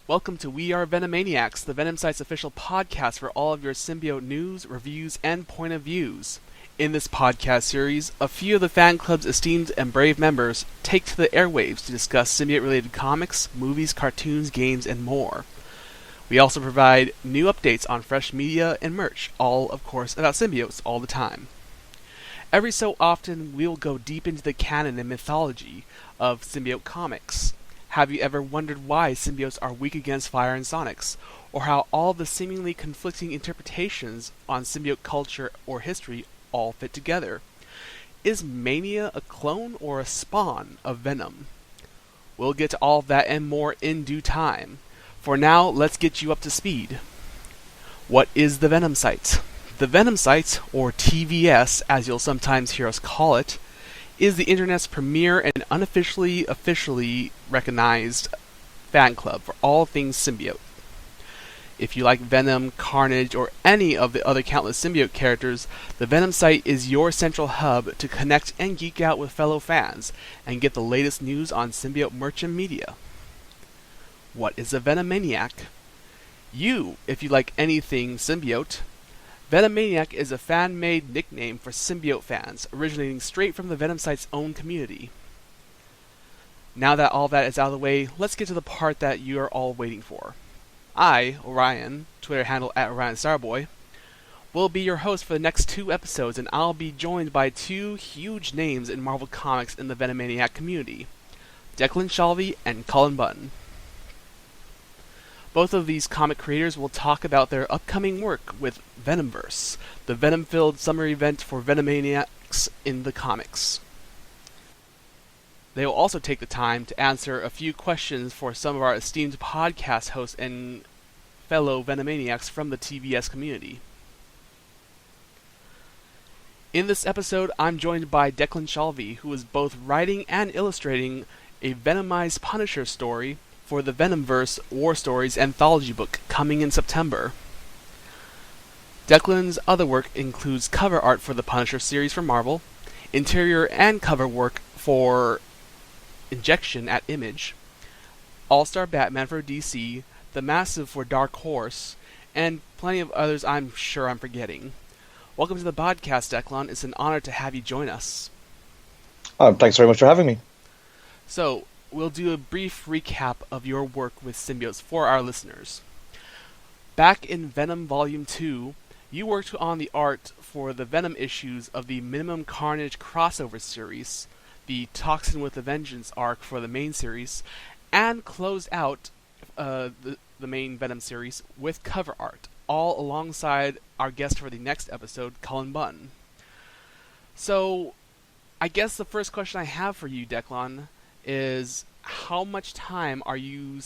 Welcome to We Are Venomaniacs, the Venom site's official podcast for all of your symbiote news, reviews, and point of views. In this podcast series, a few of the fan club's esteemed and brave members take to the airwaves to discuss symbiote-related comics, movies, cartoons, games, and more. We also provide new updates on fresh media and merch, all, of course, about symbiotes all the time. Every so often, we'll go deep into the canon and mythology of symbiote comics. Have you ever wondered why symbiotes are weak against fire and sonics, or how all the seemingly conflicting interpretations on symbiote culture or history all fit together? Is Mania a clone or a spawn of Venom? We'll get to all of that and more in due time. For now, let's get you up to speed. What is the Venom site? The Venom site, or TVS as you'll sometimes hear us call it, is the internet's premier and officially recognized fan club for all things symbiote. If you like Venom, Carnage, or any of the other countless symbiote characters, the Venom site is your central hub to connect and geek out with fellow fans and get the latest news on symbiote merch and media. What is a Venomaniac? If you like anything symbiote, Venomaniac is a fan-made nickname for symbiote fans, originating straight from the Venom site's own community. Now that all that is out of the way, let's get to the part that you are all waiting for. I, Orion, Twitter handle @OrionStarboy, will be your host for the next 2 episodes, and I'll be joined by 2 huge names in Marvel Comics in the Venomaniac community, Declan Shalvey and Cullen Bunn. Both of these comic creators will talk about their upcoming work with Venomverse, the Venom-filled summer event for Venomaniacs in the comics. They will also take the time to answer a few questions for some of our esteemed podcast hosts and fellow Venomaniacs from the TVS community. In this episode, I'm joined by Declan Shalvey, who is both writing and illustrating a Venomized Punisher story for the Venomverse War Stories anthology book coming in September. Declan's other work includes cover art for the Punisher series for Marvel, interior and cover work for Injection at Image, All-Star Batman for DC, The Massive for Dark Horse, and plenty of others I'm sure I'm forgetting. Welcome to the podcast, Declan. It's an honor to have you join us. Thanks very much for having me. So, we'll do a brief recap of your work with symbiotes for our listeners. Back in Venom Volume 2, you worked on the art for the Venom issues of the Minimum Carnage crossover series, the Toxin with a Vengeance arc for the main series, and closed out the main Venom series with cover art, all alongside our guest for the next episode, Cullen Bunn. So, I guess the first question I have for you, Declan, is how much time are you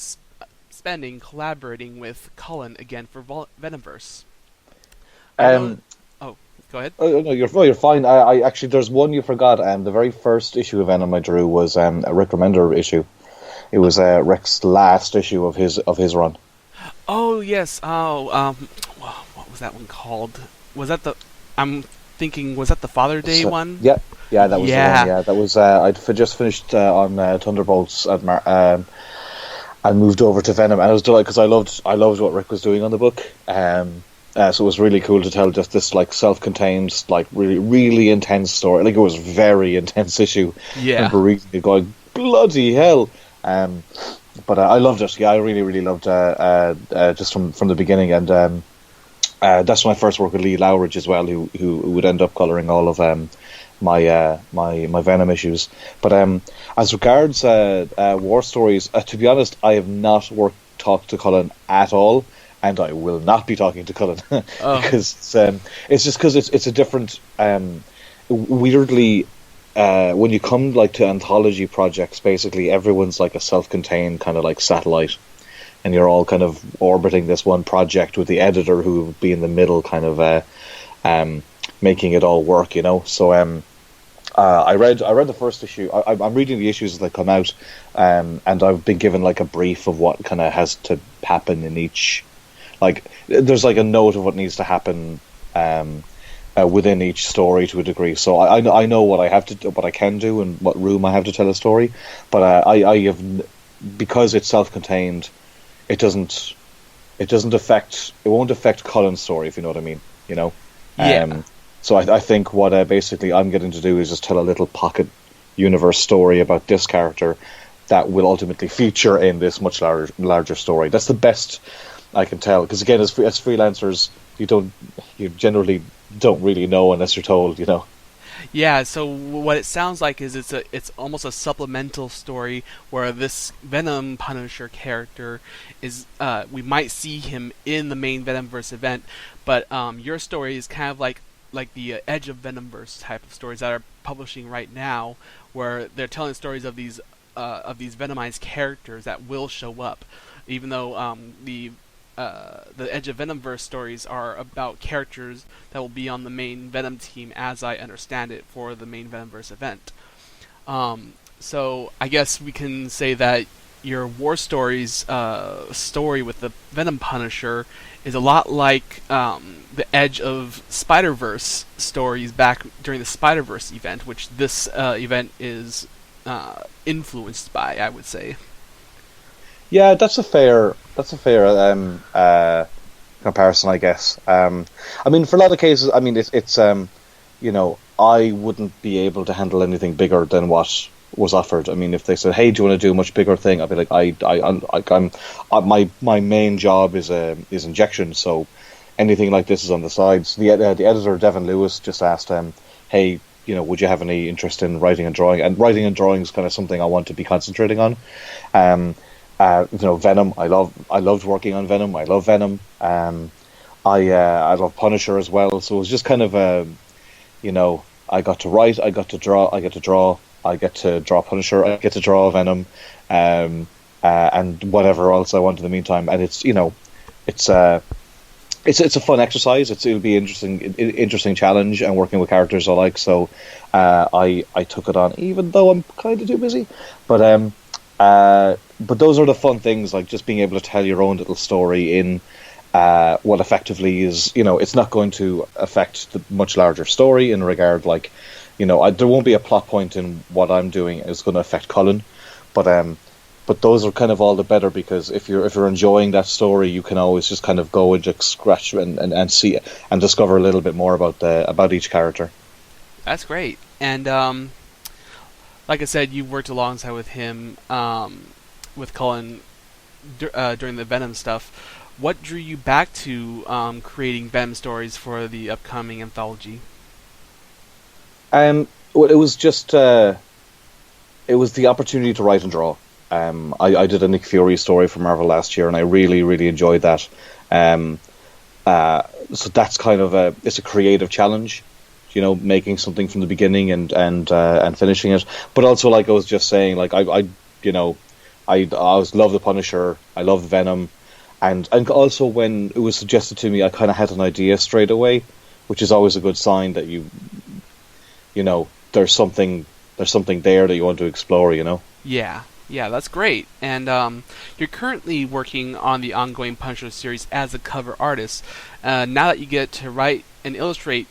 spending collaborating with Cullen again for Venomverse? Go ahead. Oh, no, you're fine. I actually, there's one you forgot. The very first issue of Venom I drew was a Rick Remender issue. It was Rick's last issue of his run. Oh yes. What was that one called? Was that the? I'm thinking, was that the Father Day one? Yeah, that was the one. Yeah, that was. I'd just finished on Thunderbolts and moved over to Venom, and I was delighted because I loved what Rick was doing on the book. So it was really cool to tell just this like self-contained, like really, really intense story. Like it was a very intense issue. Yeah. I remember reading it going, bloody hell. But I loved it. Yeah, I really, really loved just from the beginning. And that's my first work with Lee Lowridge as well, who would end up colouring all of my Venom issues. But as regards War Stories, to be honest, I have not talked to Cullen at all. And I will not be talking to Cullen because it's just because it's a different. Weirdly, when you come like to anthology projects, basically everyone's like a self-contained kind of like satellite, and you're all kind of orbiting this one project with the editor who would be in the middle, kind of making it all work, you know. So I read the first issue. I'm reading the issues as they come out, and I've been given like a brief of what kind of has to happen in each. Like, there's like a note of what needs to happen within each story to a degree. So I know what I have to do, what I can do, and what room I have to tell a story. But I have, because it's self-contained, it doesn't it won't affect Cullen's story, if you know what I mean. You know. Yeah. So I think what basically I'm getting to do is just tell a little pocket universe story about this character that will ultimately feature in this much larger story. That's the best I can tell, because again, as freelancers, you generally don't really know unless you're told, you know. Yeah, so what it sounds like is it's almost a supplemental story where this Venom Punisher character is we might see him in the main Venomverse event, but your story is kind of like the Edge of Venomverse type of stories that are publishing right now, where they're telling stories of these Venomized characters that will show up, even though the Edge of Venomverse stories are about characters that will be on the main Venom team, as I understand it, for the main Venomverse event. So I guess we can say that your War Stories story with the Venom Punisher is a lot like the Edge of Spiderverse stories back during the Spiderverse event, which this event is influenced by, I would say. Yeah, that's a fair comparison, I guess. I mean, for a lot of cases, I mean, it's you know, I wouldn't be able to handle anything bigger than what was offered. I mean, if they said, "Hey, do you want to do a much bigger thing?" I'd be like, my main job is injection, so anything like this is on the sides. The editor, Devin Lewis, just asked, "Hey, you know, would you have any interest in writing and drawing?" And writing and drawing is kind of something I want to be concentrating on. You know, Venom. I loved working on Venom. I love Venom. I love Punisher as well. So it was just kind of you know, I got to write, I got to draw, I get to draw Punisher, I get to draw Venom, and whatever else I want in the meantime. And it's, you know, it's a fun exercise. It'll be interesting challenge, and working with characters I like. So I took it on, even though I'm kind of too busy. But those are the fun things, like just being able to tell your own little story in what effectively is, you know, it's not going to affect the much larger story in regard, like, you know, there won't be a plot point in what I'm doing is going to affect Cullen, but those are kind of all the better, because if you're enjoying that story, you can always just kind of go and just scratch and see and discover a little bit more about each character. That's great. And like I said, you worked alongside with him, with Cullen, during the Venom stuff. What drew you back to creating Venom stories for the upcoming anthology? Well, it was just it was the opportunity to write and draw. I did a Nick Fury story for Marvel last year, and I really, really enjoyed that. So that's kind of it's a creative challenge, you know, making something from the beginning and finishing it. But also, like I was just saying, like I you know, I always love the Punisher, I love Venom, and also when it was suggested to me, I kind of had an idea straight away, which is always a good sign that you know, there's something there that you want to explore, you know. Yeah, that's great. And you're currently working on the ongoing Punisher series as a cover artist. Now that you get to write and illustrate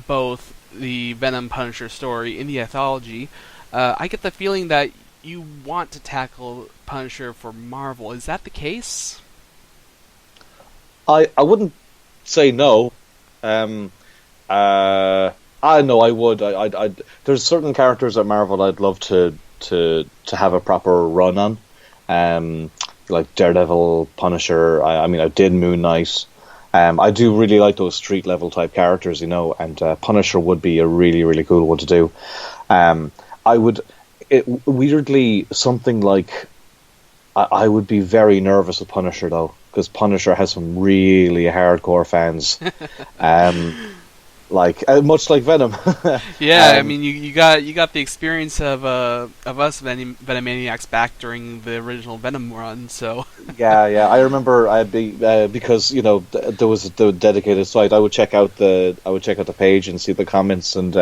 both the Venom Punisher story in the anthology, I get the feeling that you want to tackle Punisher for Marvel. Is that the case? I wouldn't say no. I know I would. I there's certain characters at Marvel I'd love to have a proper run on, like Daredevil, Punisher. I mean, I did Moon Knight. I do really like those street level type characters, you know, and Punisher would be a really, really cool one to do. I would weirdly something like I would be very nervous with Punisher though, because Punisher has some really hardcore fans. Like much like Venom. Yeah, I mean, you got the experience of us Venomaniacs back during the original Venom run, so. yeah. I remember I'd be because, you know, there was the dedicated site. I would check out the page and see the comments, and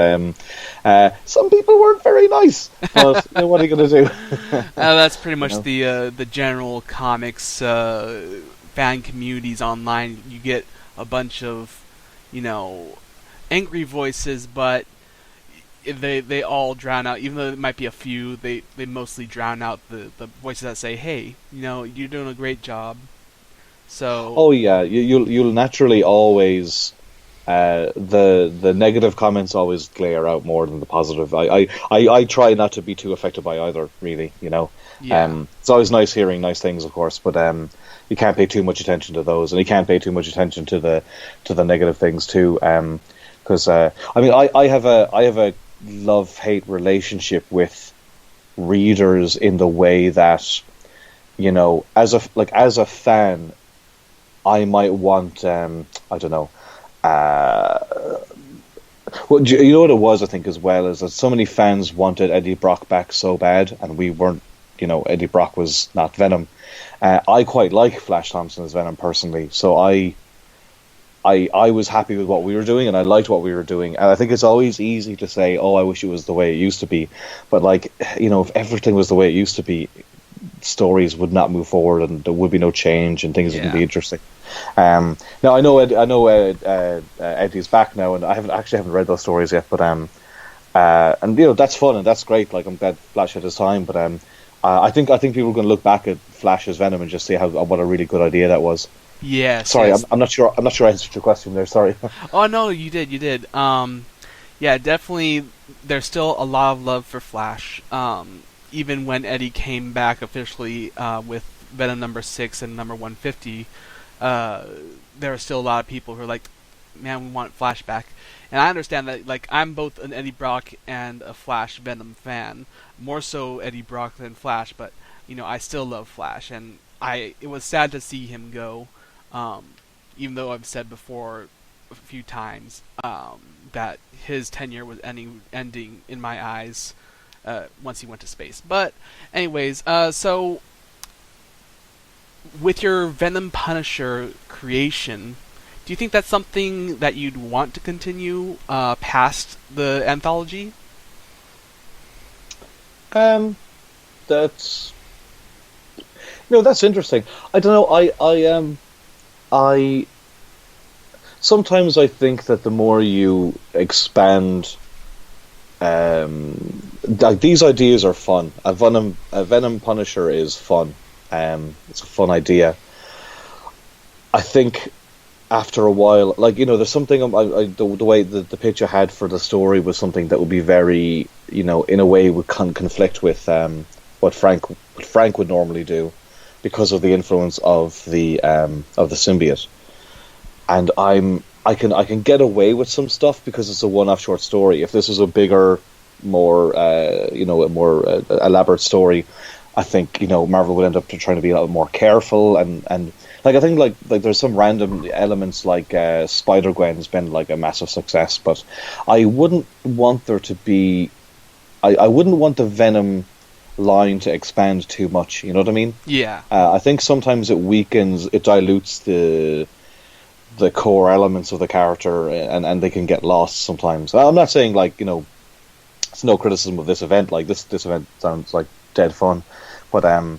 some people weren't very nice. But you know, what are you going to do? That's pretty much You know? the general comics fan communities online. You get a bunch of, you know, angry voices, but they all drown out. Even though it might be a few, they mostly drown out the voices that say, "Hey, you know, you're doing a great job." So Oh yeah, you'll naturally always the negative comments always glare out more than the positive. I try not to be too affected by either, really. yeah, It's always nice hearing nice things, of course, but you can't pay too much attention to those, and you can't pay too much attention to the negative things too. Because I mean, I have a love-hate relationship with readers in the way that as a fan, I might want I don't know. Uh, well, you know what it was, I think, as well, is that so many fans wanted Eddie Brock back so bad, and we weren't. Eddie Brock was not Venom. I quite like Flash Thompson as Venom personally, so I was happy with what we were doing, and I liked what we were doing. And I think it's always easy to say, "Oh, I wish it was the way it used to be," but if everything was the way it used to be, stories would not move forward, and there would be no change, and things wouldn't be interesting. Now I know Eddie's back now, and I haven't read those stories yet, but and that's fun and that's great. Like, I'm glad Flash had his time, but I think people are going to look back at Flash as Venom and just see what a really good idea that was. yeah. Sorry, Yes. I'm not sure. I'm not sure I answered your question there. Sorry. Oh no, you did, you did. Yeah, definitely. There's still a lot of love for Flash. Even when Eddie came back officially with Venom number 6 and number 150, there are still a lot of people who are like, "Man, we want Flash back." And I understand that. Like, I'm both an Eddie Brock and a Flash Venom fan. More so Eddie Brock than Flash, but I still love Flash, and it was sad to see him go. Even though I've said before a few times that his tenure was ending in my eyes once he went to space. But anyways, so with your Venom Punisher creation, do you think that's something that you'd want to continue past the anthology? That's that's interesting. I don't know. I sometimes I think that the more you expand, these ideas are fun. A Venom Punisher is fun. It's a fun idea. I think after a while, there's something. The way the pitch I had for the story was something that would be very, in a way, would conflict with what Frank would normally do, because of the influence of the symbiote. And I can get away with some stuff because it's a one-off short story. If this was a bigger, more a more elaborate story, I think Marvel would end up trying to be a little more careful, and I think like there's some random elements like SpiderGwen has been like a massive success, but I wouldn't want there to be I wouldn't want the Venom line to expand too much. You know what I mean? Yeah. I think sometimes it dilutes the core elements of the character, and they can get lost sometimes. I'm not saying it's no criticism of this event. Like this event sounds like dead fun, but I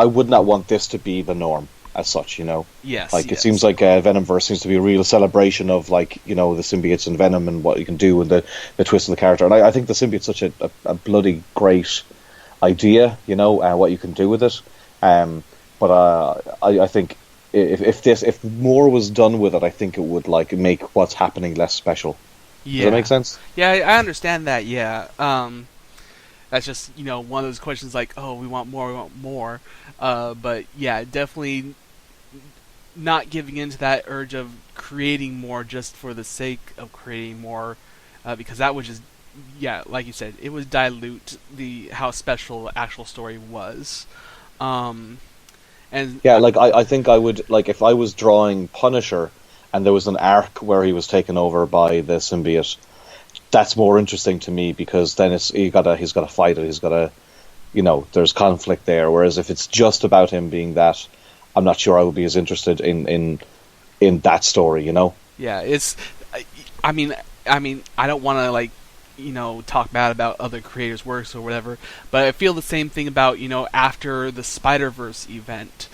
would not want this to be the norm as such. Yes. It seems like Venomverse seems to be a real celebration of the symbiotes and Venom and what you can do and the twist of the character. And I think the symbiote's such a bloody great idea, what you can do with it. But I think if more was done with it, I think it would make what's happening less special. Yeah. Does that make sense? Yeah, I understand that. Yeah. That's just one of those questions like, oh, we want more. But yeah, definitely not giving into that urge of creating more just for the sake of creating more, because that would just, yeah, like you said, it would dilute how special the actual story was. And yeah, I think I would if I was drawing Punisher and there was an arc where he was taken over by the symbiote. That's more interesting to me, because then he's got to fight it. He's got to, there's conflict there. Whereas if it's just about him being that, I'm not sure I would be as interested in that story. Yeah, it's. I mean, I don't want to talk bad about other creators' works or whatever, but I feel the same thing about after the Spider-Verse event,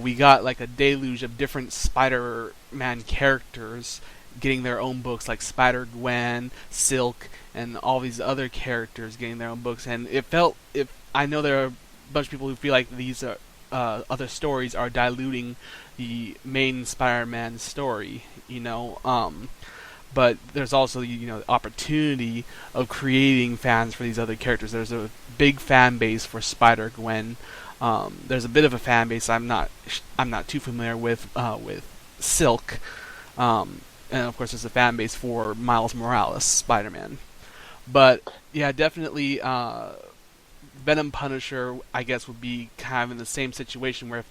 we got a deluge of different Spider-Man characters getting their own books, like SpiderGwen, Silk, and all these other characters getting their own books. And I know there are a bunch of people who feel like these other stories are diluting the main Spider-Man story. But there's also the opportunity of creating fans for these other characters. There's a big fan base for SpiderGwen. There's a bit of a fan base I'm not too familiar with Silk, and of course there's a fan base for Miles Morales, Spider-Man. But yeah, definitely Venom Punisher, I guess, would be kind of in the same situation where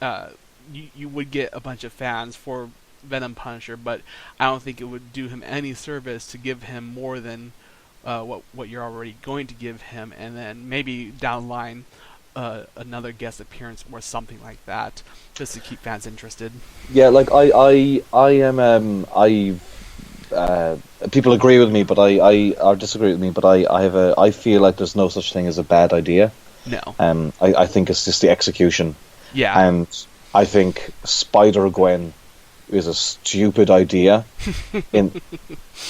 if, you would get a bunch of fans for Venom Punisher, but I don't think it would do him any service to give him more than what you're already going to give him, and then maybe down the line another guest appearance or something like that, just to keep fans interested. Yeah, like I am people agree with me, but I or disagree with me, but I feel like there's no such thing as a bad idea. No. I think it's just the execution. Yeah. And I think SpiderGwen is a stupid idea in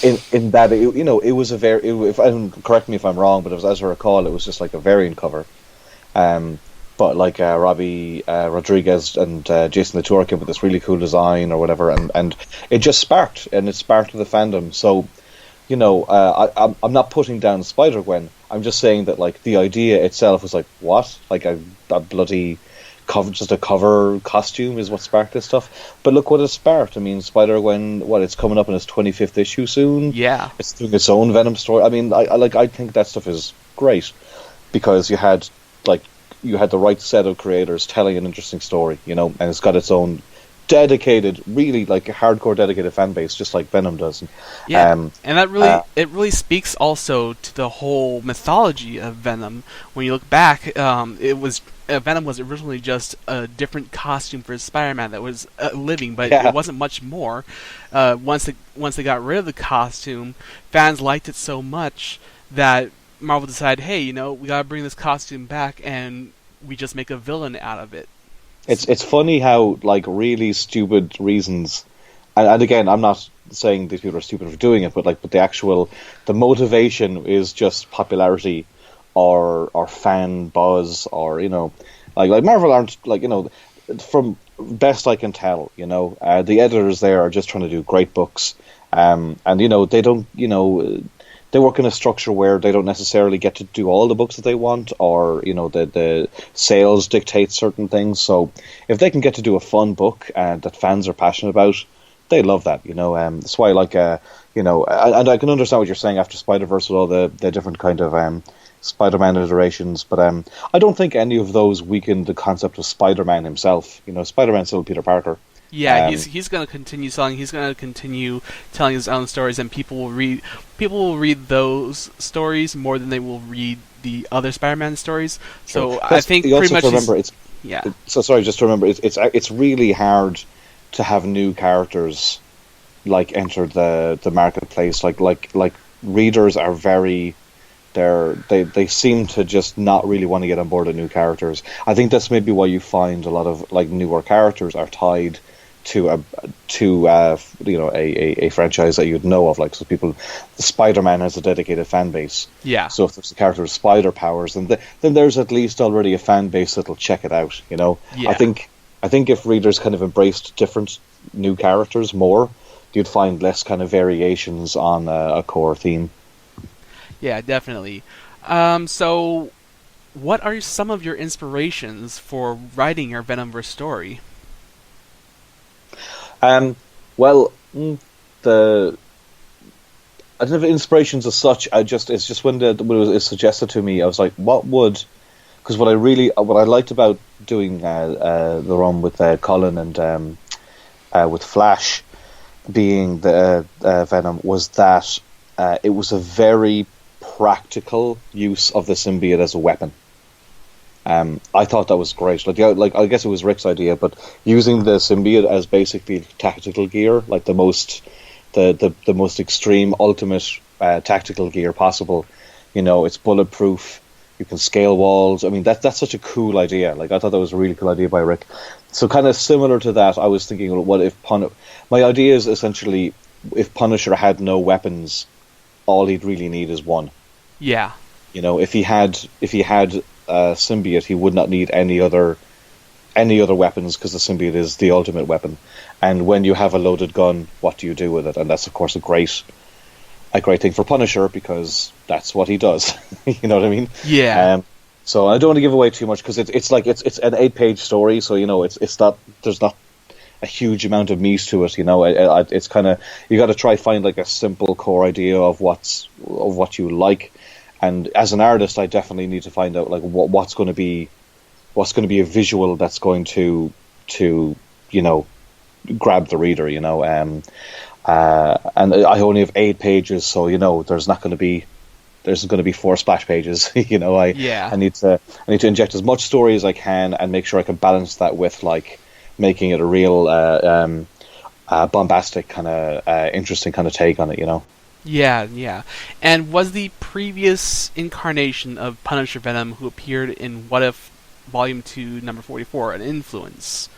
that it was a very, correct me if I'm wrong, but as I recall, it was just like a variant cover. But like Robbie Rodriguez and Jason Latour came with this really cool design or whatever, and it just sparked the fandom. So, I'm not putting down Spider-Gwen. I'm just saying that like the idea itself was like, what? Like a bloody cover, just a cover costume is what sparked this stuff. But look what it sparked. I mean, Spider-Gwen, it's coming up in its 25th issue soon. Yeah. It's doing its own Venom story. I mean, I think that stuff is great because you had the right set of creators telling an interesting story, and it's got its own dedicated, really like a hardcore dedicated fan base, just like Venom does. Yeah, and that really speaks also to the whole mythology of Venom. When you look back, Venom was originally just a different costume for Spider-Man that was living, but it wasn't much more. Once they got rid of the costume, fans liked it so much that Marvel decided, hey, we gotta bring this costume back, and we just make a villain out of it. It's funny how like really stupid reasons, and again, I'm not saying these people are stupid for doing it, but the motivation is just popularity or fan buzz, or like Marvel aren't from best I can tell, the editors there are just trying to do great books, and they don't they work in a structure where they don't necessarily get to do all the books that they want, or the sales dictate certain things. So if they can get to do a fun book that fans are passionate about, they love that. That's why and I can understand what you're saying after Spider-Verse with all the different kind of Spider-Man iterations, but I don't think any of those weakened the concept of Spider-Man himself. Spider-Man's still Peter Parker. Yeah, he's going to continue selling. He's going to continue telling his own stories, and people will read those stories more than they will read the other Spider-Man stories. So I think pretty much. Just to remember, it's really hard to have new characters enter the marketplace. Like readers are very. They seem to just not really want to get on board with new characters. I think that's maybe why you find a lot of newer characters are tied to a franchise that you'd know of, so people. Spider-Man has a dedicated fan base. Yeah. So if there's a character with spider powers, then there's at least already a fan base that'll check it out. Yeah. I think if readers kind of embraced different new characters more, you'd find less kind of variations on a core theme. Yeah, definitely. So, what are some of your inspirations for writing your Venomverse story? I don't have inspirations as such. It's just when it was suggested to me, I was like, because what I liked about doing the run with Cullen and with Flash being the Venom was that it was a very practical use of the symbiote as a weapon. I thought that was great. I guess it was Rick's idea, but using the symbiote as basically tactical gear, like the most extreme, ultimate tactical gear possible. It's bulletproof. You can scale walls. I mean, that's such a cool idea. I thought that was a really cool idea by Rick. So kind of similar to that, I was thinking, what if my idea is essentially if Punisher had no weapons, all he'd really need is one. Yeah. If he had symbiote, he would not need any other any other weapons, because the symbiote is the ultimate weapon. And when you have a loaded gun, what do you do with it? And that's, of course, a great thing for Punisher, because that's what he does. You know what I mean? Yeah. So I don't want to give away too much, because it's an 8-page story, so it's not, there's not a huge amount of meat to it. It's kind of, you got to try find like a simple core idea of what you like. And as an artist, I definitely need to find out like what's going to be a visual that's going to grab the reader. And I only have 8 pages, so there's going to be 4 splash pages. I need to inject as much story as I can and make sure I can balance that with like making it a real bombastic kind of interesting kind of take on it. Yeah. And was the previous incarnation of Punisher Venom, who appeared in What If Volume 2, number 44, an influence?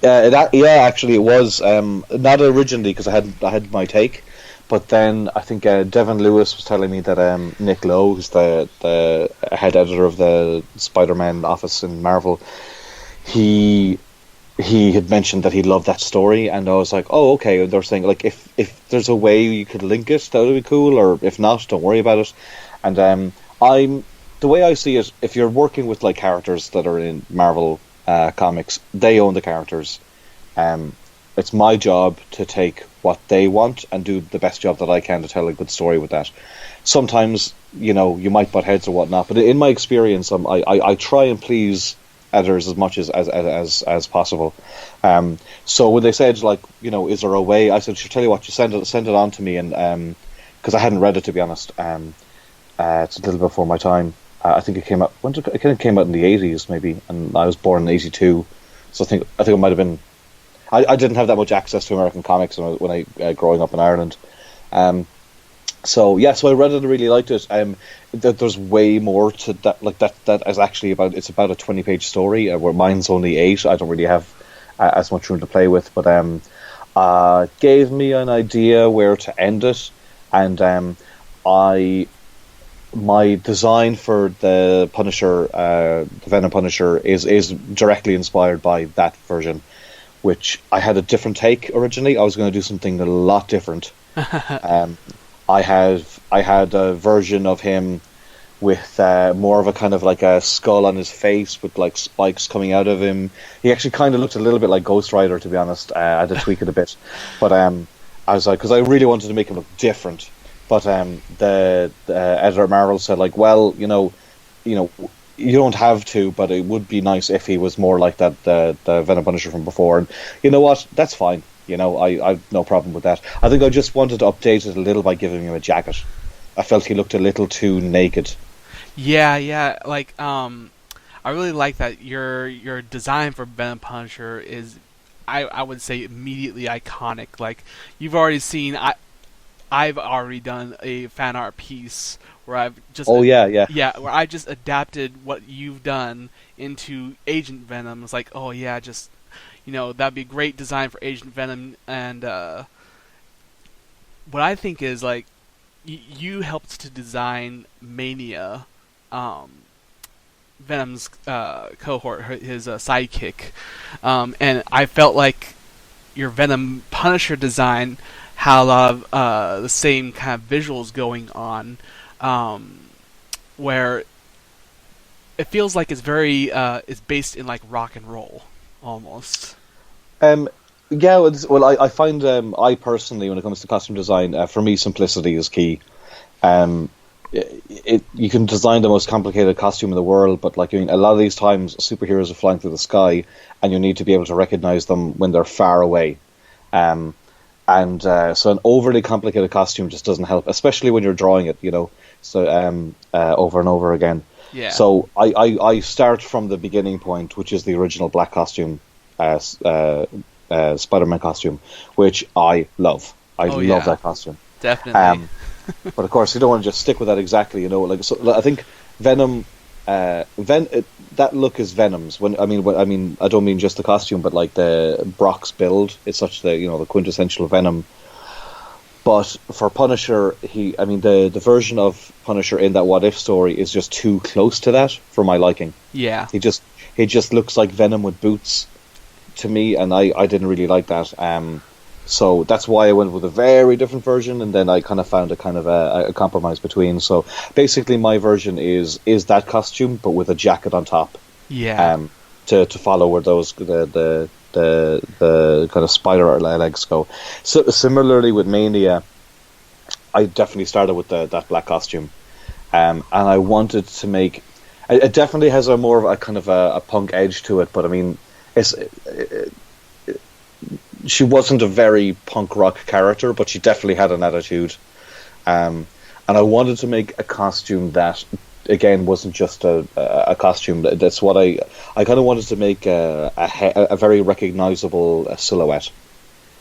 Actually, it was not originally, because I had my take, but then I think Devin Lewis was telling me that Nick Lowe, who's the head editor of the Spider-Man office in Marvel, he had mentioned that he loved that story, and I was like, oh, okay. And they were saying like if there's a way you could link it, that would be cool, or if not, don't worry about it. And the way I see it, if you're working with like characters that are in Marvel comics, they own the characters. It's my job to take what they want and do the best job that I can to tell a good story with that. Sometimes you might butt heads or whatnot, but in my experience, I try and please editors as much as possible. So when they said like, is there a way, I said, sure, tell you what, you send it on to me, and because I hadn't read it, to be honest. It's a little before my time. I think it came out in the 80s maybe, and I was born in 82, so I think it might have been. I didn't have that much access to American comics when I growing up in Ireland. So I read it and really liked it. There's way more to that. Like that is actually about a 20-page story, where mine's only 8. I don't really have as much room to play with, but gave me an idea where to end it, and my design for the Punisher, the Venom Punisher, is directly inspired by that version, which I had a different take originally. I was going to do something a lot different. I had a version of him with more of a kind of like a skull on his face with like spikes coming out of him. He actually kind of looked a little bit like Ghost Rider, to be honest. I had to tweak it a bit, but I was like, because I really wanted to make him look different. But the editor at Marvel said like, well, you don't have to, but it would be nice if he was more like that the Venom Punisher from before. And you know what? That's fine. I've no problem with that. I think I just wanted to update it a little by giving him a jacket. I felt he looked a little too naked. Yeah. Like, I really like that your design for Venom Punisher is, I would say, immediately iconic. Like, you've already seen, I've already done a fan art piece where I've just where I just adapted what you've done into Agent Venom. It's like, oh yeah, just that'd be a great design for Agent Venom. And what I think is like, you helped to design Mania, Venom's cohort, his sidekick, and I felt like your Venom Punisher design had a lot of the same kind of visuals going on, where it feels like it's very it's based in like rock and roll almost. I find I personally, when it comes to costume design, for me simplicity is key. You can design the most complicated costume in the world, but a lot of these times superheroes are flying through the sky, and you need to be able to recognize them when they're far away. So an overly complicated costume just doesn't help, especially when you're drawing it, over and over again. Yeah. So I start from the beginning point, which is the original black costume, Spider-Man costume, which I love. I love that costume. Definitely. But of course, you don't want to just stick with that exactly. So I think Venom, that look is Venom's. I don't mean just the costume, but like the Brock's build. It's such the quintessential Venom. But for Punisher, the version of Punisher in that What If story is just too close to that for my liking. Yeah. He just looks like Venom with boots to me, and I didn't really like that. So that's why I went with a very different version, and then I kind of found a kind of a compromise between. So basically, my version is that costume, but with a jacket on top. Yeah. To follow where those the kind of spider legs go. So similarly with Mania, I definitely started with that black costume, and I wanted to make. It definitely has a more of a kind of a punk edge to it, but I mean, she wasn't a very punk rock character, but she definitely had an attitude. And I wanted to make a costume that, again, wasn't just a costume. That's what I kind of wanted to make a very recognizable silhouette.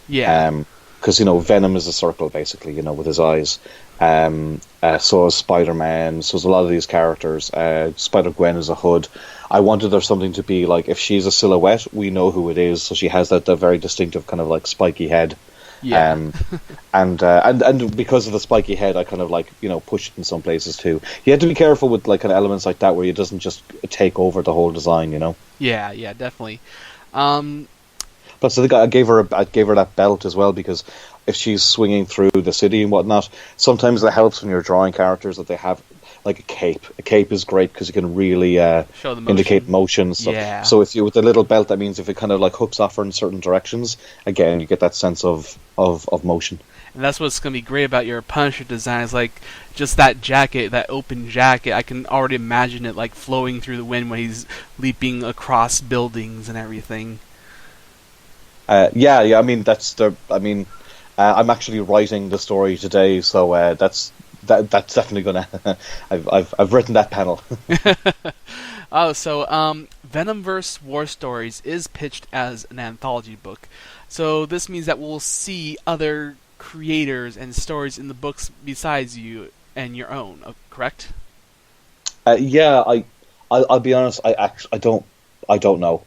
Yeah. Because, Venom is a circle, basically, with his eyes. So is Spider-Man, so is a lot of these characters. SpiderGwen is a hood. I wanted there something to be like, if she's a silhouette, we know who it is. So she has that very distinctive kind of like spiky head. Yeah. And because of the spiky head, I kind of like, push it in some places too. You have to be careful with like kind of elements like that where it doesn't just take over the whole design, Yeah, definitely. Plus, I think I gave her that belt as well, because if she's swinging through the city and whatnot, sometimes it helps when you're drawing characters that they have like a cape. A cape is great because you can really show the motion. Indicate motion and stuff. Yeah. So if you with the little belt, that means if it kind of like hooks off her in certain directions, again you get that sense of motion. And that's what's going to be great about your Punisher design, is like just that jacket, that open jacket. I can already imagine it like flowing through the wind when he's leaping across buildings and everything. Yeah. I mean, I'm actually writing the story today, so that's definitely gonna. I've written that panel. Oh, so Venomverse War Stories is pitched as an anthology book. So this means that we'll see other creators and stories in the books besides you and your own. Correct? Yeah, I'll be honest. I don't know.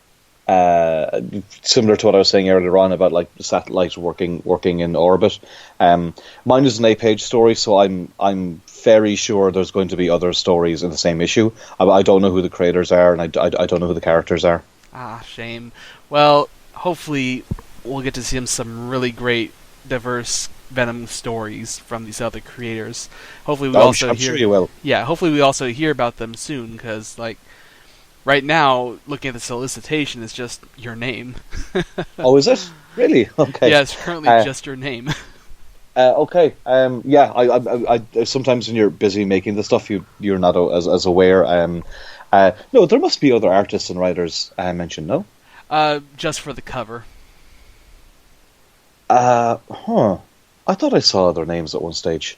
Similar to what I was saying earlier on about like the satellite working in orbit. Mine is an 8-page story, so I'm very sure there's going to be other stories in the same issue. I don't know who the creators are, and I don't know who the characters are. Ah, shame. Well, hopefully we'll get to see some really great, diverse Venom stories from these other creators. Hopefully I'm sure you will. Yeah, hopefully we also hear about them soon, because like. Right now, looking at the solicitation, it's just your name. Oh, is it? Really? Okay. Yeah, it's currently just your name. Okay. Yeah. I sometimes when you're busy making the stuff, you're not as aware. No, there must be other artists and writers mentioned. No. Just for the cover. I thought I saw other names at one stage.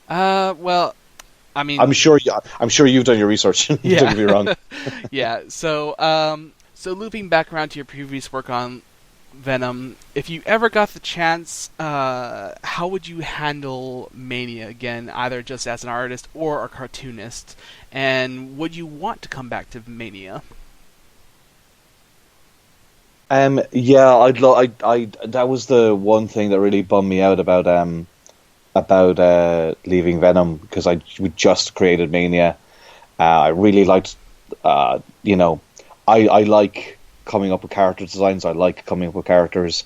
Well. I mean, I'm sure you've done your research. Yeah. Don't get me wrong. Yeah. So looping back around to your previous work on Venom, if you ever got the chance, how would you handle Mania again, either just as an artist or a cartoonist? And would you want to come back to Mania? Yeah, I that was the one thing that really bummed me out about leaving Venom, because we just created Mania. I really liked, I like coming up with character designs. I like coming up with characters,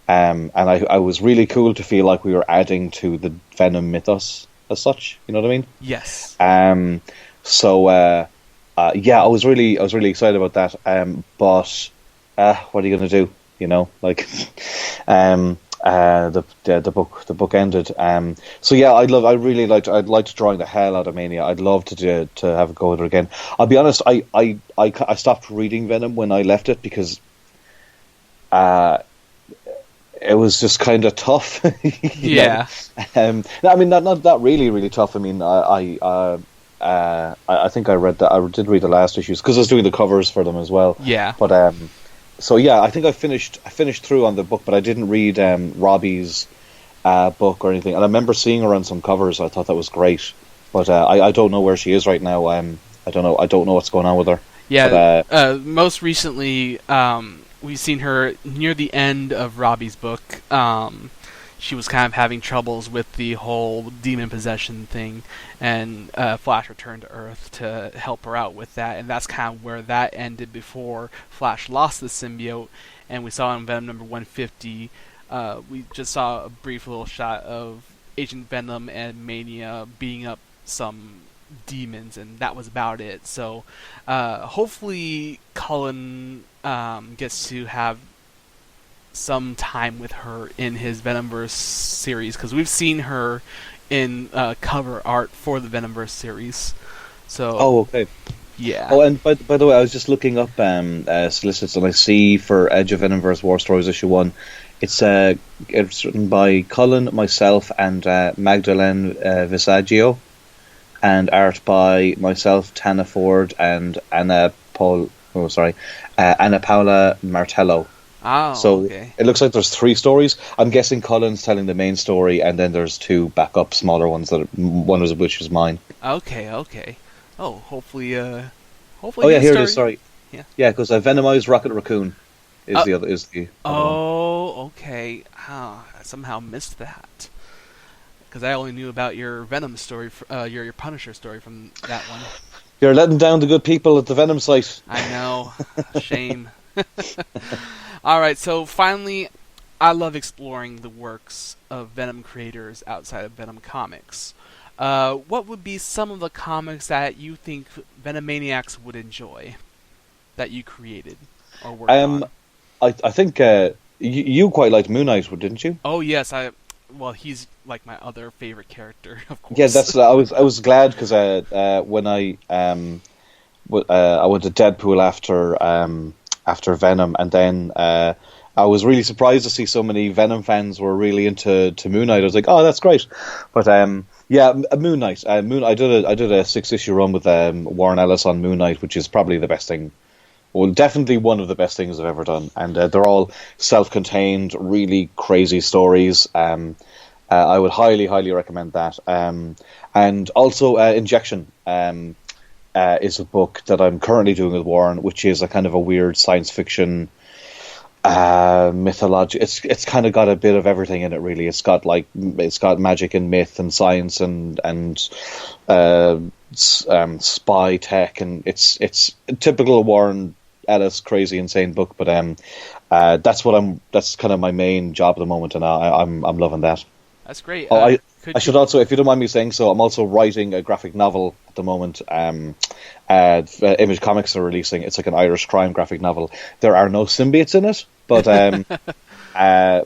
and I was really cool to feel like we were adding to the Venom mythos as such. You know what I mean? Yes. So yeah, I was really excited about that. But what are you going to do? The book ended. So yeah, I'd liked drawing the hell out of Mania. I'd love to have a go at it again. I'll be honest, I stopped reading Venom when I left it because it was just kind of tough. Yeah. I mean, not really tough. I mean, I think I read that. I did read the last issues because I was doing the covers for them as well. Yeah. But so yeah, I think I finished through on the book, but I didn't read Robbie's book or anything. And I remember seeing her on some covers. I thought that was great, but I don't know where she is right now. I don't know what's going on with her. Yeah. But, most recently, we've seen her near the end of Robbie's book. she was kind of having troubles with the whole demon possession thing, and Flash returned to Earth to help her out with that, and that's kind of where that ended before Flash lost the symbiote, and we saw in Venom number 150, we just saw a brief little shot of Agent Venom and Mania beating up some demons, and that was about it. So hopefully Cullen gets to have some time with her in his Venomverse series, because we've seen her in cover art for the Venomverse series. So okay. Yeah. Oh, and by the way, I was just looking up solicits, and I see for Edge of Venomverse War Stories issue 1, it's written by Cullen, myself, and Magdalene Visaggio, and art by myself, Tana Ford, and Anna Paula Martello. Oh, so okay. It looks like there's 3 stories. I'm guessing Cullen's telling the main story, and then there's 2 backup smaller ones, one of which is mine. Okay. Oh, hopefully. Oh yeah, here it is. Sorry. Yeah, because Venomized Rocket Raccoon is the other. Is the Oh, okay. I somehow missed that, because I only knew about your Venom story, your Punisher story from that one. You're letting down the good people at the Venom site. I know. Shame. Alright, so finally, I love exploring the works of Venom creators outside of Venom Comics. What would be some of the comics that you think Venomaniacs would enjoy, that you created or worked on? I think you quite liked Moon Knight, didn't you? Oh yes, well, he's like my other favorite character, of course. Yeah, that's. I was glad because when I went to Deadpool after Venom, and then I was really surprised to see so many Venom fans were really into Moon Knight. I was like, oh, that's great. But yeah, Moon Knight. I did a 6-issue run with Warren Ellis on Moon Knight, which is probably the best thing. Well, definitely one of the best things I've ever done, and they're all self-contained, really crazy stories. I would highly recommend that. And also, Injection is a book that I'm currently doing with Warren, which is a kind of a weird science fiction mythology. It's kind of got a bit of everything in it, really. It's got magic and myth and science and spy tech, and it's a typical Warren Ellis crazy insane book. But that's kind of my main job at the moment, and I'm loving that. That's great. I should also, if you don't mind me saying so, I'm also writing a graphic novel at the moment. Image Comics are releasing. It's like an Irish crime graphic novel. There are no symbiotes in it, but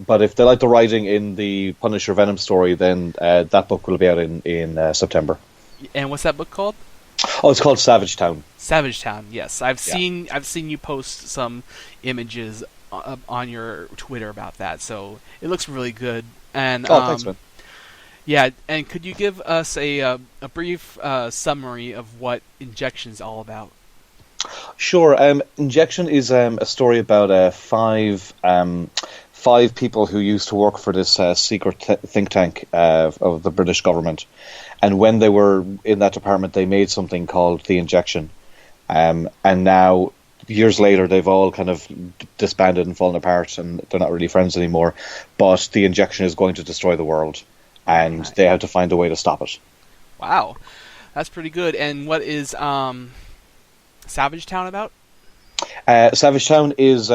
but if they like the writing in the Punisher Venom story, then that book will be out in September. And what's that book called? Oh, it's called Savage Town. Savage Town. Yes, I've seen you post some images on your Twitter about that, so it looks really good. And thanks, man. Yeah, and could you give us a brief summary of what Injection is all about? Sure. Injection is a story about five people who used to work for this secret think tank of the British government, and when they were in that department, they made something called the Injection, and now, years later, they've all kind of disbanded and fallen apart, and they're not really friends anymore. But the Injection is going to destroy the world, and they have to find a way to stop it. Wow, that's pretty good. And what is Savage Town about? Savage Town is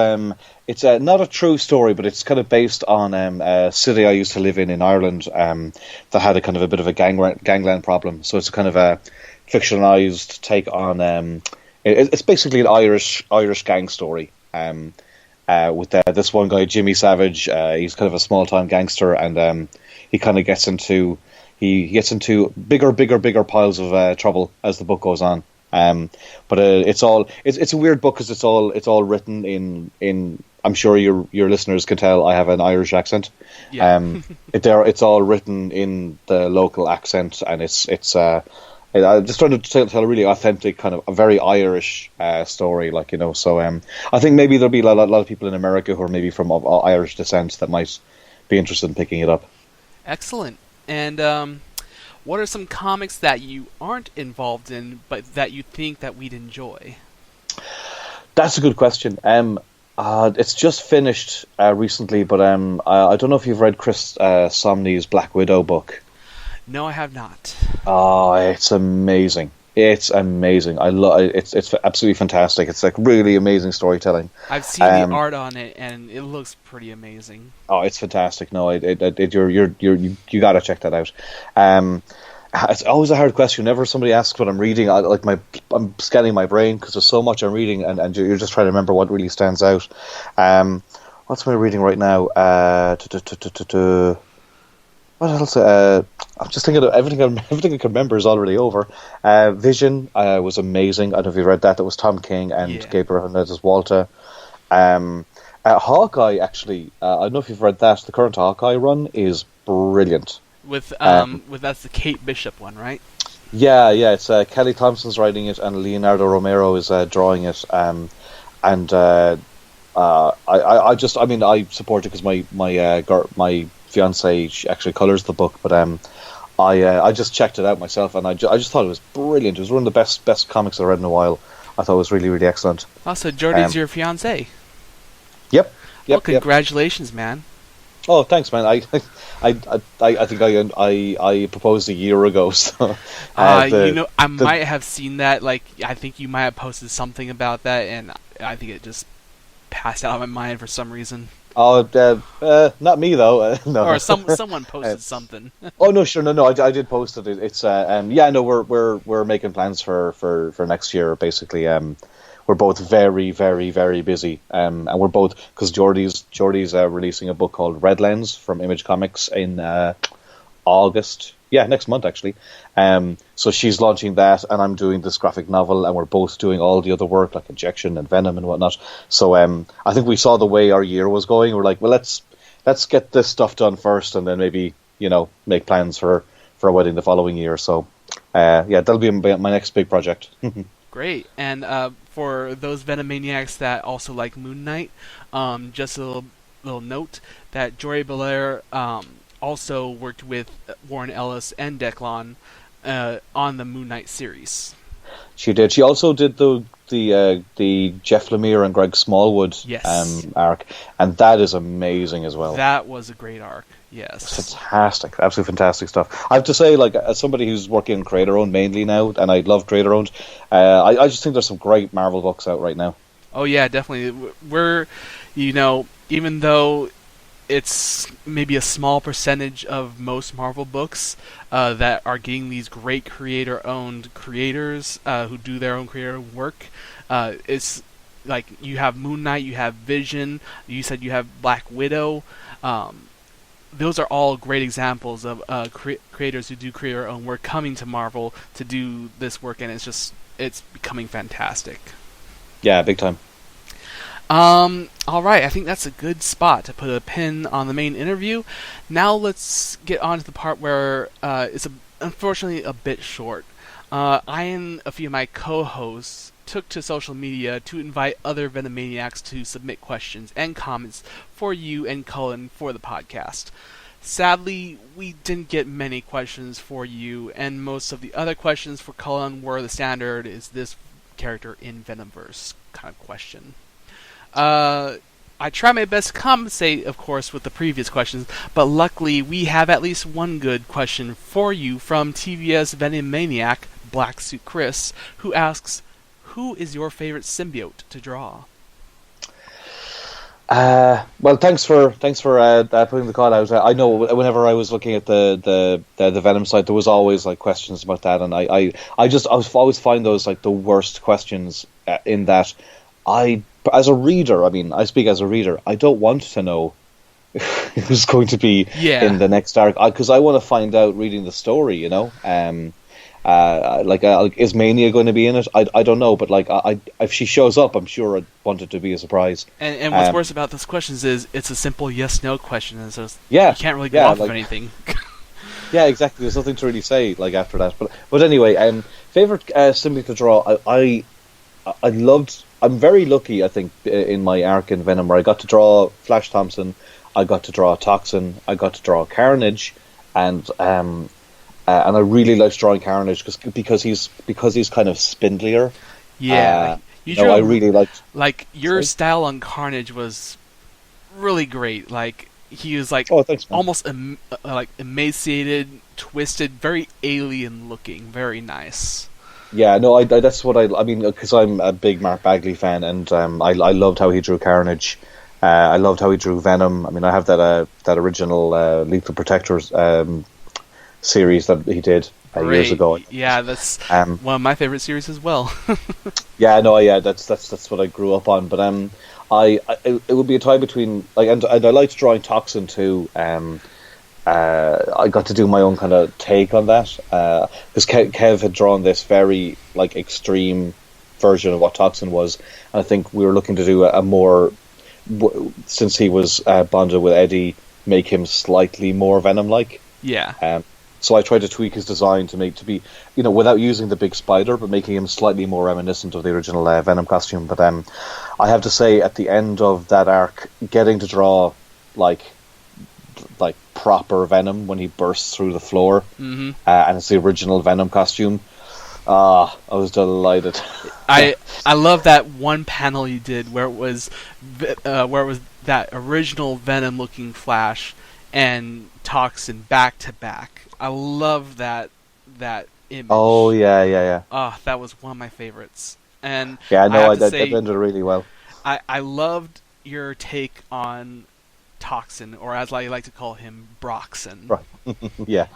it's not a true story, but it's kind of based on a city I used to live in Ireland that had a kind of a bit of a gangland problem. So it's a kind of a fictionalized take on. It's basically an Irish gang story. With this one guy, Jimmy Savage, he's kind of a small time gangster, and he kind of gets into bigger piles of trouble as the book goes on. But it's a weird book because it's all written in. I'm sure your listeners can tell I have an Irish accent. Yeah. It's all written in the local accent, and it's. I'm just trying to tell a really authentic, kind of a very Irish story, So I think maybe there'll be a lot of people in America who are maybe from Irish descent that might be interested in picking it up. Excellent. And what are some comics that you aren't involved in, but that you think that we'd enjoy? That's a good question. It's just finished recently, but I don't know if you've read Chris Somney's Black Widow book. No, I have not. Oh, it's amazing. It's amazing. I love it. It's absolutely fantastic. It's like really amazing storytelling. I've seen the art on it, and it looks pretty amazing. Oh, it's fantastic. No, you gotta check that out. It's always a hard question. Whenever somebody asks what I'm reading, I'm scanning my brain because there's so much I'm reading, and you're just trying to remember what really stands out. What's am I reading right now? What else? I'm just thinking of everything I can remember is already over. Vision was amazing. I don't know if you read that. That was Tom King and Gabriel Hernandez Walter. Hawkeye, actually, I don't know if you've read that. The current Hawkeye run is brilliant. With that's the Kate Bishop one, right? Yeah. It's Kelly Thompson's writing it, and Leonardo Romero is drawing it. I support it because my fiance actually colours the book, but I just checked it out myself, and I just thought it was brilliant. It was one of the best comics I've read in a while. I thought it was really, really excellent. Also, Jordy's your fiance. Yep. Well, congratulations, man. Oh, thanks, man. I think I proposed a year ago. So, I might have seen that. Like, I think you might have posted something about that, and I think it just passed out of my mind for some reason. Oh, not me though. No. Or someone posted something. Oh no, sure, no. I did post it. It's we're making plans for next year. Basically, we're both very, very, very busy. And we're both because Jordy's releasing a book called Red Lens from Image Comics in August. Yeah, next month actually. So she's launching that, and I'm doing this graphic novel, and we're both doing all the other work like Injection and Venom and whatnot. So I think we saw the way our year was going. We're like, well, let's get this stuff done first, and then maybe make plans for a wedding the following year. So that'll be my next big project. Great. And for those Venomaniacs that also like Moon Knight, just a little note that Jory Belair also worked with Warren Ellis and Declan on the Moon Knight series. She did. She also did the Jeff Lemire and Greg Smallwood arc, and that is amazing as well. That was a great arc. Yes, fantastic, absolutely fantastic stuff. I have to say, like, as somebody who's working on creator-owned mainly now, and I love creator-owned, I just think there's some great Marvel books out right now. Oh yeah, definitely. We're, even though it's maybe a small percentage of most Marvel books that are getting these great creator-owned creators who do their own creator work. It's like you have Moon Knight, you have Vision, you said you have Black Widow. Those are all great examples of creators who do creator-owned work coming to Marvel to do this work, and it's becoming fantastic. Yeah, big time. Alright, I think that's a good spot to put a pin on the main interview. Now let's get on to the part where it's unfortunately a bit short. I and a few of my co-hosts took to social media to invite other Venomaniacs to submit questions and comments for you and Cullen for the podcast. Sadly, we didn't get many questions for you, and most of the other questions for Cullen were the standard, is this character in Venomverse kind of question. I try my best to compensate, of course, with the previous questions, but luckily we have at least one good question for you from TVS Venomaniac, Black Suit Chris, who asks, who is your favorite symbiote to draw? Well, thanks for putting the call out. I know whenever I was looking at the Venom site, there was always like questions about that, and I always find those like the worst questions in that as a reader, I speak as a reader, I don't want to know who's going to be in the next arc, because I want to find out reading the story, is Mania going to be in it? I don't know, but if she shows up, I'm sure I'd want it to be a surprise. And what's worse about those questions is it's a simple yes/no question, and so you can't really go off of anything. Yeah, exactly. There's nothing to really say after that. But anyway, favorite symbiote to draw. I'm very lucky, I think, in my arc in Venom, where I got to draw Flash Thompson, I got to draw Toxin, I got to draw Carnage, and I really liked drawing Carnage because he's kind of spindlier. Yeah, You No, drew I really liked. like your Sorry? style on Carnage was really great. Like he was like Oh, thanks, man. almost like emaciated, twisted, very alien looking, very nice. Yeah, no, that's what I mean, because I'm a big Mark Bagley fan, and I loved how he drew Carnage. I loved how he drew Venom. I mean, I have that original Lethal Protectors series that he did years Great. ago. Yeah, that's Um, one of my favorite series as well. yeah, no, yeah, that's what I grew up on. But it would be a tie between like, and I liked drawing Toxin too. I got to do my own kind of take on that because Kev had drawn this very like extreme version of what Toxin was, and I think we were looking to do a more since he was bonded with Eddie, make him slightly more Venom-like. Yeah. So I tried to tweak his design to be, without using the big spider, but making him slightly more reminiscent of the original Venom costume. But I have to say, at the end of that arc, getting to draw like proper Venom when he bursts through the floor, Mm-hmm. And it's the original Venom costume. I was delighted. I love that one panel you did where it was that original Venom looking Flash and Toxin back to back. I love that image. Oh yeah. That was one of my favorites. And Yeah, no, I have I to that say, ended really well. I loved your take on Toxin, or as I like to call him, Broxin. Right. Yeah.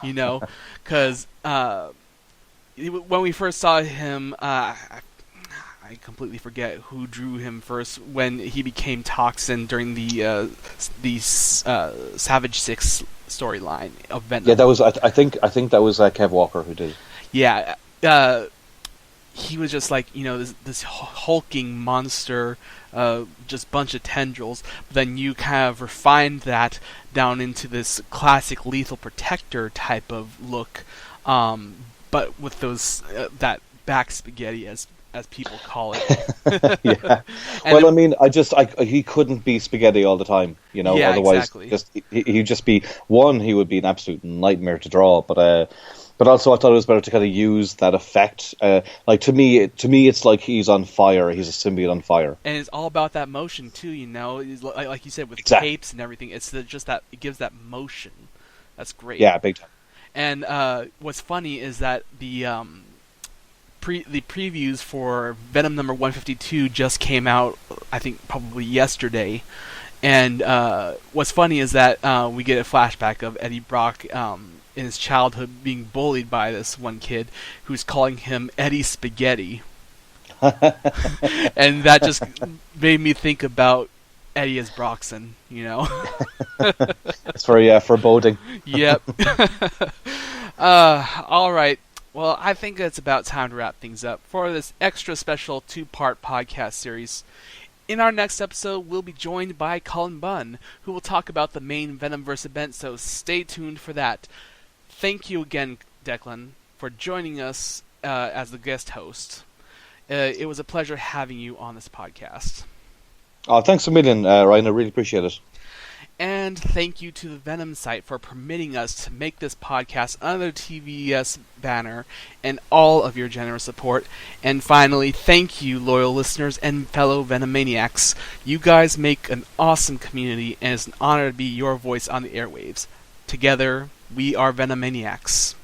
Because when we first saw him, I completely forget who drew him first when he became Toxin during the Savage 6 storyline of Venom. Yeah, that was. I think that was Kev Walker who did it. Yeah, he was just like this hulking monster, just bunch of tendrils. But then you kind of refined that down into this classic Lethal Protector type of look, but with those that back spaghetti as people call it. Yeah. And Well, I mean, he couldn't be spaghetti all the time, Yeah, otherwise exactly. he'd just be one. He would be an absolute nightmare to draw, but also I thought it was better to kind of use that effect. Like to me, it's like he's on fire. He's a symbiote on fire. And it's all about that motion too, It's like you said with Exactly. capes and everything. It's just that it gives that motion. That's great. Yeah, big time. And what's funny is that the previews for Venom number 152 just came out, I think probably yesterday. And what's funny is that we get a flashback of Eddie Brock in his childhood being bullied by this one kid who's calling him Eddie Spaghetti. And that just made me think about Eddie as Broxon, It's very foreboding. Yep. All right. Well, I think it's about time to wrap things up for this extra special 2-part podcast series. In our next episode, we'll be joined by Cullen Bunn, who will talk about the main Venomverse event, so stay tuned for that. Thank you again, Declan, for joining us as the guest host. It was a pleasure having you on this podcast. Oh, thanks a million, Ryan. I really appreciate it. And thank you to the Venom site for permitting us to make this podcast under the TVS banner and all of your generous support. And finally, thank you, loyal listeners and fellow Venomaniacs. You guys make an awesome community, and it's an honor to be your voice on the airwaves. Together, we are Venomaniacs.